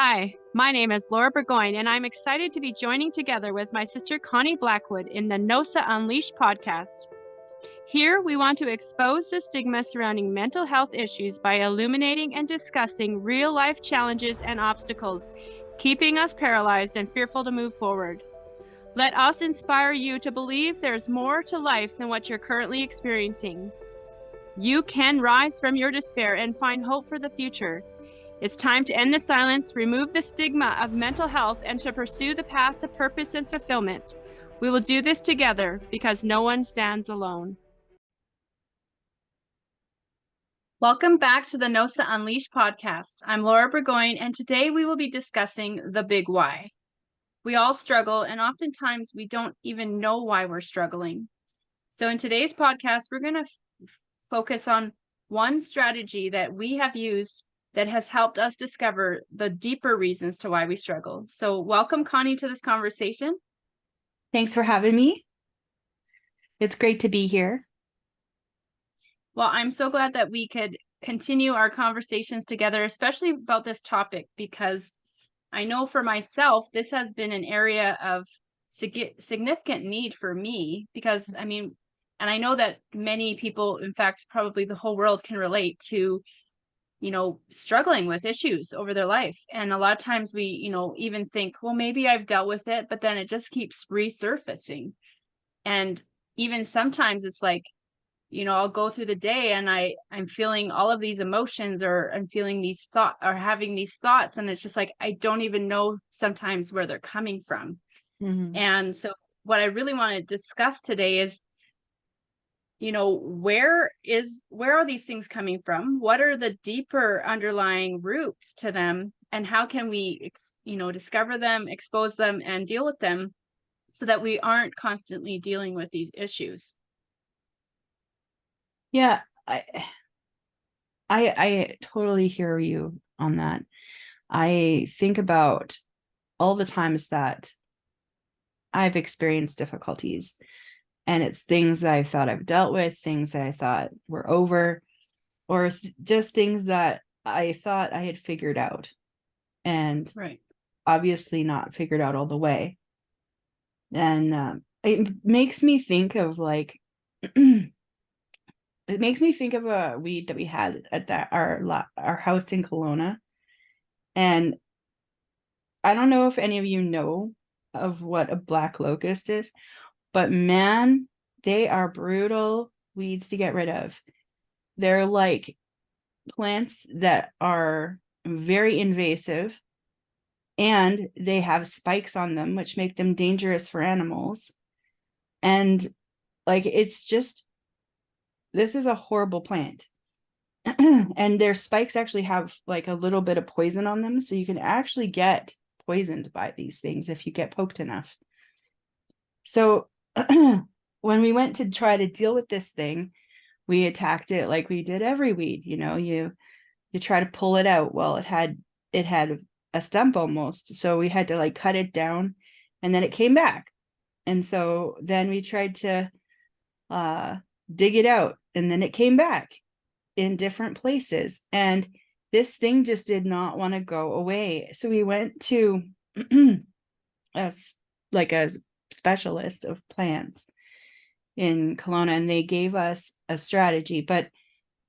Hi, my name is Laura Burgoyne, and I'm excited to be joining together with my sister Connie Blackwood in the NOSA Unleashed podcast. Here, we want to expose the stigma surrounding mental health issues by illuminating and discussing real-life challenges and obstacles, keeping us paralyzed and fearful to move forward. Let us inspire you to believe there's more to life than what you're currently experiencing. You can rise from your despair and find hope for the future. It's time to end the silence, remove the stigma of mental health, and to pursue the path to purpose and fulfillment. We will do this together because no one stands alone. Welcome back to the NOSA Unleashed podcast. I'm Laura Burgoyne, and today we will be discussing the big why. We all struggle, and oftentimes we don't even know why we're struggling. So in today's podcast, we're going to focus on one strategy that we have used that has helped us discover the deeper reasons to why we struggle. So welcome, Connie, to this conversation. Thanks for having me. It's great to be here. Well, I'm so glad that we could continue our conversations together, especially about this topic, because I know for myself, this has been an area of significant need for me, because and I know that many people, in fact, probably the whole world can relate to struggling with issues over their life. And a lot of times we, even think, well, maybe I've dealt with it, but then it just keeps resurfacing. And even sometimes it's like, I'll go through the day and I'm feeling all of these emotions, or I'm feeling these thoughts, or having these thoughts. And it's just like, I don't even know sometimes where they're coming from. Mm-hmm. And so what I really want to discuss today is, where are these things coming from? What are the deeper underlying roots to them? And how can we, discover them, expose them, and deal with them so that we aren't constantly dealing with these issues? Yeah, I totally hear you on that. I think about all the times that I've experienced difficulties, and it's things that I thought I've dealt with, things that I thought were over, or just things that I thought I had figured out, and Right. obviously not figured out all the way. And it makes me think of it makes me think of a weed that we had at our house in Kelowna. And I don't know if any of you know of what a black locust is, but man, they are brutal weeds to get rid of. They're like plants that are very invasive, and they have spikes on them, which make them dangerous for animals. And it's just, this is a horrible plant. And their spikes actually have like a little bit of poison on them, so you can actually get poisoned by these things if you get poked enough. So when we went to try to deal with this thing, we attacked it like we did every weed. You try to pull it out. Well, it had a stump almost, so we had to like cut it down, and then it came back. And so then we tried to dig it out, and then it came back in different places, and this thing just did not want to go away. So we went to a specialist of plants in Kelowna, and they gave us a strategy, but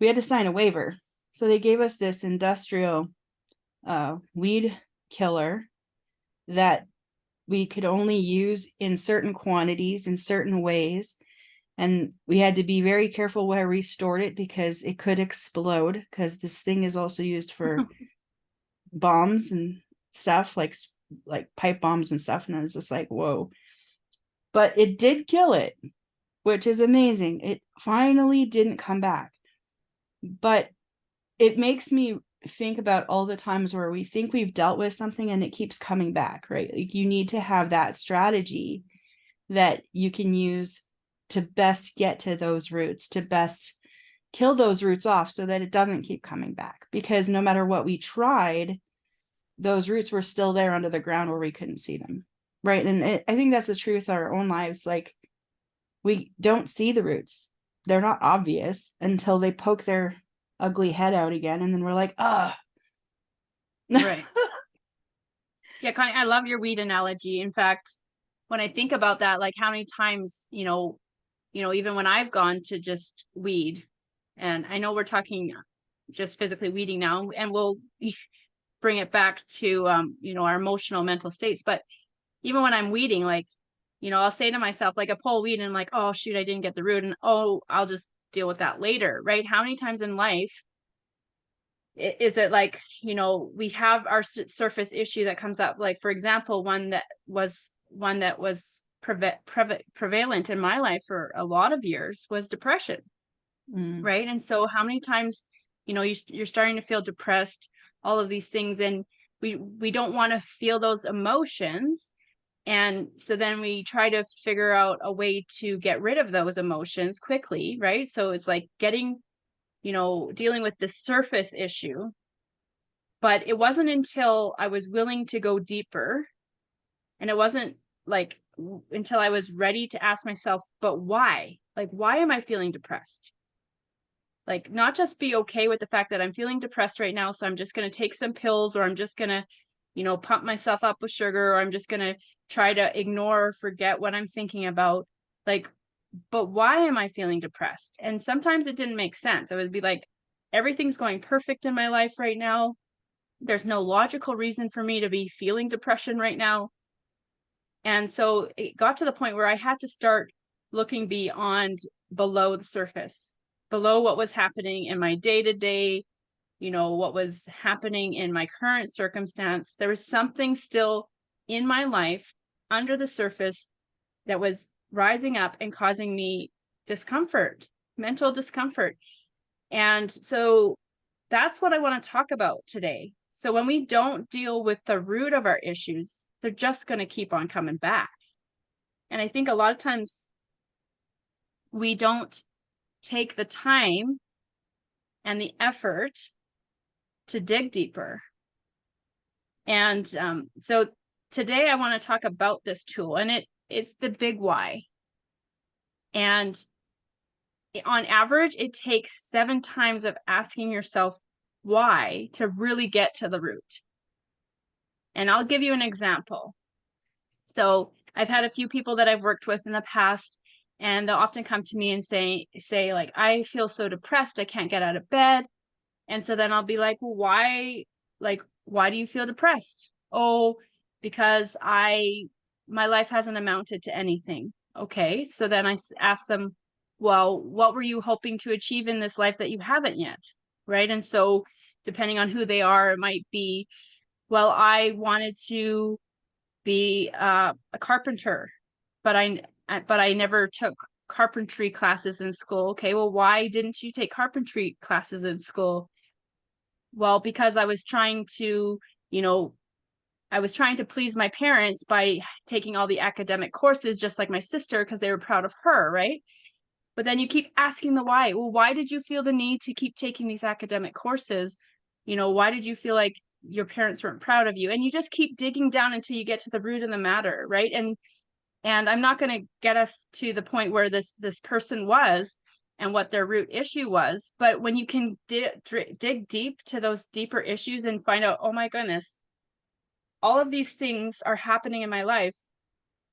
we had to sign a waiver. So they gave us this industrial weed killer that we could only use in certain quantities, in certain ways. And we had to be very careful where we stored it, because it could explode, because this thing is also used for bombs and stuff, like pipe bombs and stuff. And I was just like, whoa. But it did kill it, which is amazing. It finally didn't come back. But it makes me think about all the times where we think we've dealt with something and it keeps coming back, right? Like, you need to have that strategy that you can use to best get to those roots, to best kill those roots off, so that it doesn't keep coming back. Because no matter what we tried, those roots were still there under the ground where we couldn't see them, right? And I think that's the truth of our own lives. Like, we don't see the roots. They're not obvious until they poke their ugly head out again, and then we're like, Right. Yeah, Connie, I love your weed analogy. In fact, when I think about that, like how many times, even when I've gone to just weed, and I know we're talking just physically weeding now, and we'll bring it back to our emotional mental states. But even when I'm weeding, like, I'll say to myself, like, I pull weed and I'm like, oh shoot, I didn't get the root, and oh, I'll just deal with that later, right? How many times in life is it like, we have our surface issue that comes up, like, for example, one that was prevalent in my life for a lot of years was depression, Mm. right? And so how many times, you're starting to feel depressed, all of these things, and we don't want to feel those emotions. And so then we try to figure out a way to get rid of those emotions quickly, right? So it's like dealing with the surface issue. But it wasn't until I was willing to go deeper, and it wasn't like until I was ready to ask myself, but why? Like, why am I feeling depressed? Like, not just be okay with the fact that I'm feeling depressed right now, so I'm just going to take some pills, or I'm just going to, pump myself up with sugar, or I'm just going to try to ignore or forget what I'm thinking about. Like, but why am I feeling depressed? And sometimes it didn't make sense. I would be like, everything's going perfect in my life right now. There's no logical reason for me to be feeling depression right now. And so it got to the point where I had to start looking beyond, below the surface, below what was happening in my day to day, what was happening in my current circumstance. There was something still in my life under the surface that was rising up and causing me discomfort, mental discomfort. And so that's what I want to talk about today. So when we don't deal with the root of our issues, they're just going to keep on coming back. And I think a lot of times we don't take the time and the effort to dig deeper. And so today I want to talk about this tool, and it's the big why. And on average, it takes 7 times of asking yourself why to really get to the root. And I'll give you an example. So I've had a few people that I've worked with in the past, and they'll often come to me and say like, I feel so depressed, I can't get out of bed. And so then I'll be like, well, why do you feel depressed? Oh, because my life hasn't amounted to anything. Okay. So then I ask them, well, what were you hoping to achieve in this life that you haven't yet? Right. And so depending on who they are, it might be, well, I wanted to be a carpenter, but I never took carpentry classes in school. Okay, well, why didn't you take carpentry classes in school? Well, because you know, I was trying to please my parents by taking all the academic courses, just like my sister, because they were proud of her, right? But then you keep asking the why. Well, why did you feel the need to keep taking these academic courses? Why did you feel like your parents weren't proud of you? And you just keep digging down until you get to the root of the matter, right? And I'm not going to get us to the point where this person was and what their root issue was, but when you can dig deep to those deeper issues and find out, oh my goodness, all of these things are happening in my life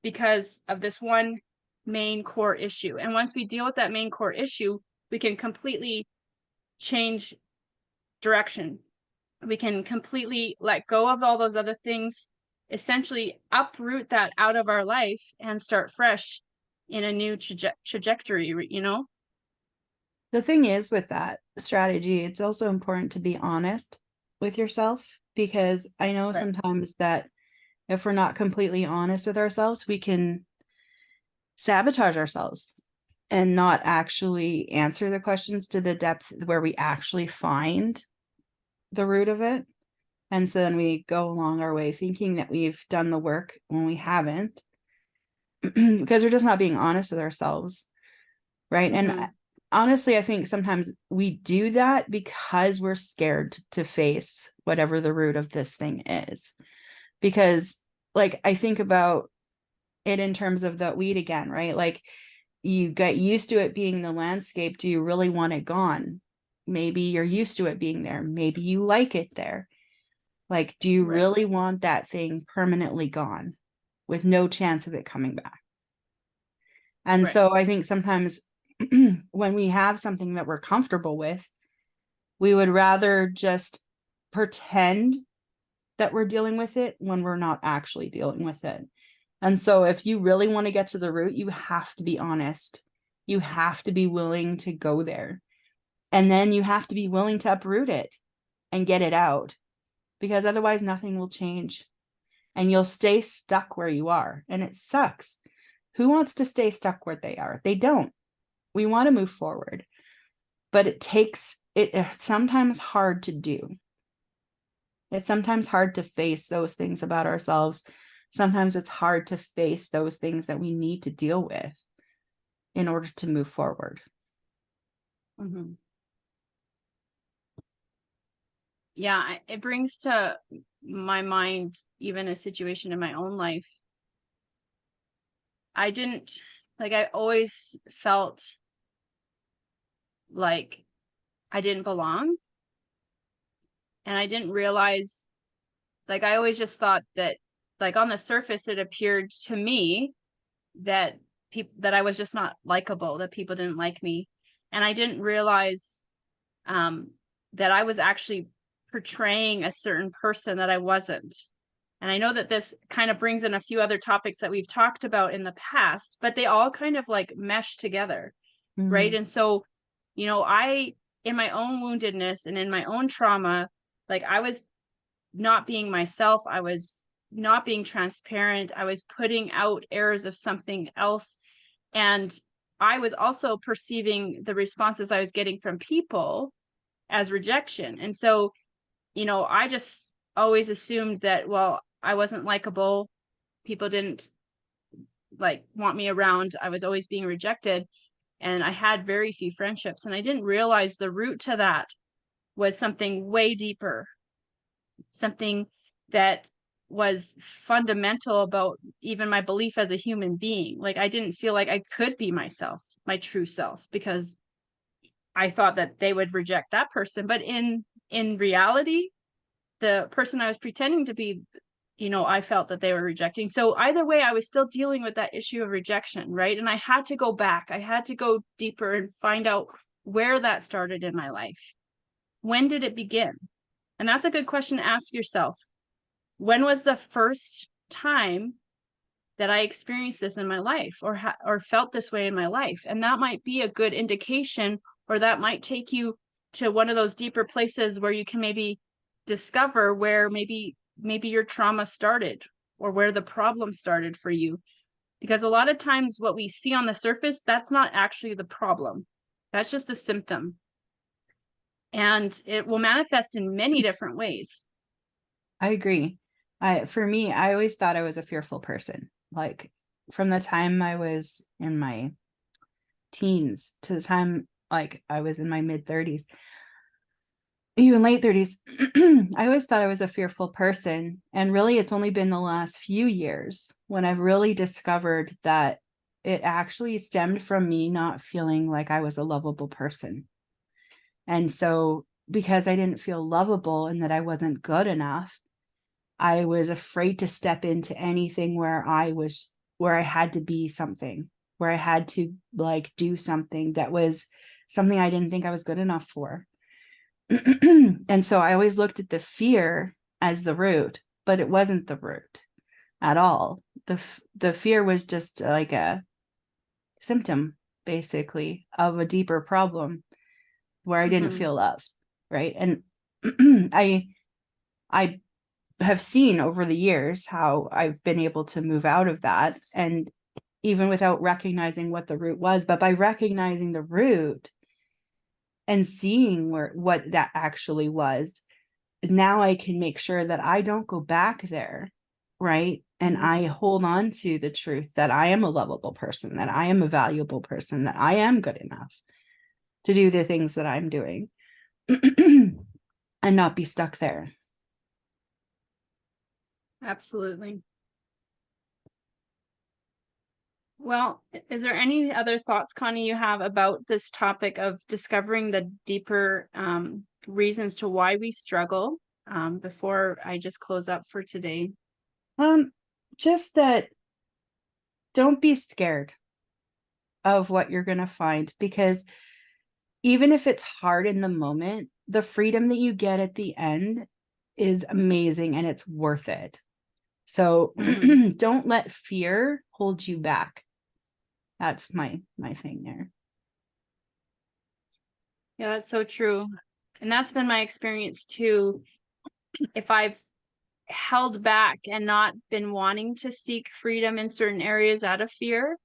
because of this one main core issue. And once we deal with that main core issue, we can completely change direction. We can completely let go of all those other things, essentially uproot that out of our life and start fresh in a new trajectory. The thing is, with that strategy, it's also important to be honest with yourself, because I know Right. sometimes that if we're not completely honest with ourselves, we can sabotage ourselves and not actually answer the questions to the depth where we actually find the root of it. And so then we go along our way thinking that we've done the work when we haven't, because we're just not being honest with ourselves. Right. And Mm-hmm. honestly, I think sometimes we do that because we're scared to face whatever the root of this thing is. Because, like, I think about it in terms of the weed again, right? Like, you get used to it being the landscape. Do you really want it gone? Maybe you're used to it being there. Maybe you like it there. Like, do you Right. really want that thing permanently gone with no chance of it coming back? And Right. so I think sometimes when we have something that we're comfortable with, we would rather just pretend that we're dealing with it when we're not actually dealing with it. And so if you really want to get to the root, you have to be honest. You have to be willing to go there. And then you have to be willing to uproot it and get it out, because otherwise nothing will change and you'll stay stuck where you are. And it sucks. Who wants to stay stuck where they are? They don't. We want to move forward, but it's sometimes hard to do. It's sometimes hard to face those things about ourselves. Sometimes it's hard to face those things that we need to deal with in order to move forward. Mm-hmm. Yeah, it brings to my mind even a situation in my own life. I always felt like I didn't belong. And I didn't realize, I always just thought that, on the surface, it appeared to me that that I was just not likable, that people didn't like me. And I didn't realize um, that I was actually portraying a certain person that I wasn't. And I know that this kind of brings in a few other topics that we've talked about in the past, but they all kind of mesh together, right? Mm-hmm. And so, in my own woundedness and in my own trauma, I was not being myself. I was not being transparent. I was putting out airs of something else. And I was also perceiving the responses I was getting from people as rejection. And so, I just always assumed that, well, I wasn't likable. People didn't want me around. I was always being rejected. And I had very few friendships. And I didn't realize the root to that was something way deeper, something that was fundamental about even my belief as a human being. I didn't feel like I could be myself, my true self, because I thought that they would reject that person. But in reality, the person I was pretending to be, I felt that they were rejecting. So either way, I was still dealing with that issue of rejection, right? And I had to go back. I had to go deeper and find out where that started in my life. When did it begin? And that's a good question to ask yourself. When was the first time that I experienced this in my life, or felt this way in my life? And that might be a good indication, or that might take you to one of those deeper places where you can maybe discover where maybe your trauma started, or where the problem started for you. Because a lot of times what we see on the surface, that's not actually the problem. That's just a symptom. And it will manifest in many different ways. I agree. For me, I always thought I was a fearful person. Like, from the time I was in my teens to the time I was in my mid 30s, even late 30s, I always thought I was a fearful person. And really, it's only been the last few years when I've really discovered that it actually stemmed from me not feeling like I was a lovable person. And so, because I didn't feel lovable and that I wasn't good enough, I was afraid to step into anything where I had to be something, where I had to do something that was something I didn't think I was good enough for. And so I always looked at the fear as the root, but it wasn't the root at all. The fear was just like a symptom, basically, of a deeper problem where I didn't Mm-hmm. feel loved, right? And I have seen over the years how I've been able to move out of that, and even without recognizing what the root was, but by recognizing the root and seeing what that actually was, now I can make sure that I don't go back there, right? And I hold on to the truth that I am a lovable person, that I am a valuable person, that I am good enough to do the things that I'm doing and not be stuck there. Absolutely. Well, is there any other thoughts, Connie, you have about this topic of discovering the deeper reasons to why we struggle before I just close up for today? Just that don't be scared of what you're going to find, because even if it's hard in the moment, the freedom that you get at the end is amazing and it's worth it. So Mhm. don't let fear hold you back. That's my thing there. Yeah, that's so true. And that's been my experience too. If I've held back and not been wanting to seek freedom in certain areas out of fear,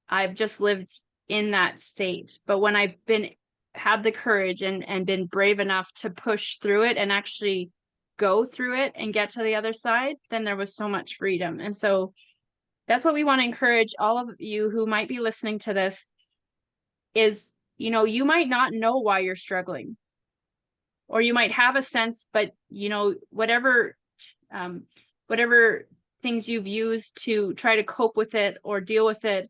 I've just lived in that state. But when I've been had the courage and been brave enough to push through it and actually go through it and get to the other side, then there was so much freedom. And so that's what we want to encourage all of you who might be listening to this is, you might not know why you're struggling, or you might have a sense, but um, whatever things you've used to try to cope with it or deal with it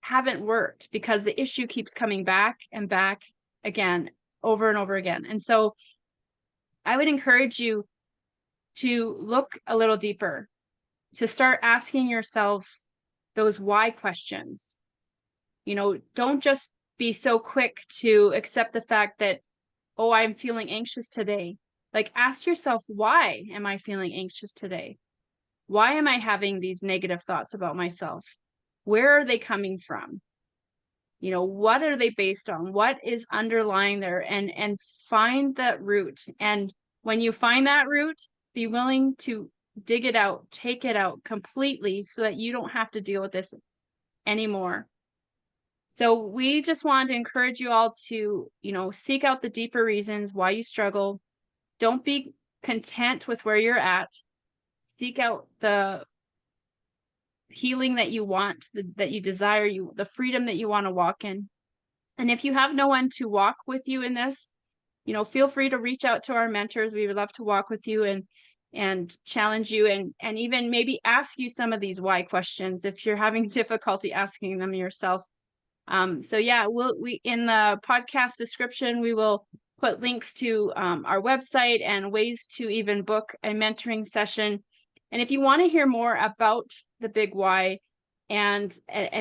haven't worked, because the issue keeps coming back and back again, over and over again. And so I would encourage you to look a little deeper, to start asking yourself those why questions. Don't just be so quick to accept the fact that, oh, I'm feeling anxious today. Like, ask yourself, why am I feeling anxious today? Why am I having these negative thoughts about myself? Where are they coming from? What are they based on? What is underlying there? And find that root. And when you find that root, be willing to dig it out, take it out completely so that you don't have to deal with this anymore. So we just want to encourage you all to, seek out the deeper reasons why you struggle. Don't be content with where you're at. Seek out the healing that you want, that you desire, the freedom that you want to walk in. And if you have no one to walk with you in this, feel free to reach out to our mentors. We would love to walk with you and challenge you, and even maybe ask you some of these why questions if you're having difficulty asking them yourself. So yeah, we in the podcast description, we will put links to our website and ways to even book a mentoring session. And if you want to hear more about the big why and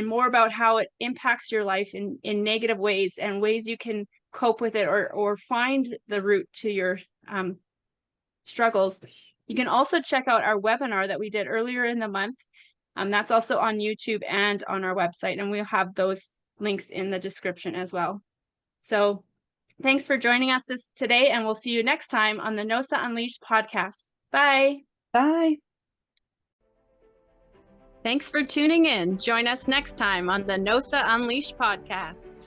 more about how it impacts your life in negative ways and ways you can cope with it, or find the root to your struggles, you can also check out our webinar that we did earlier in the month. That's also on YouTube and on our website, and we'll have those links in the description as well. So thanks for joining us today, and we'll see you next time on the NOSA Unleashed podcast. Bye. Bye. Thanks for tuning in. Join us next time on the NOSA Unleashed podcast.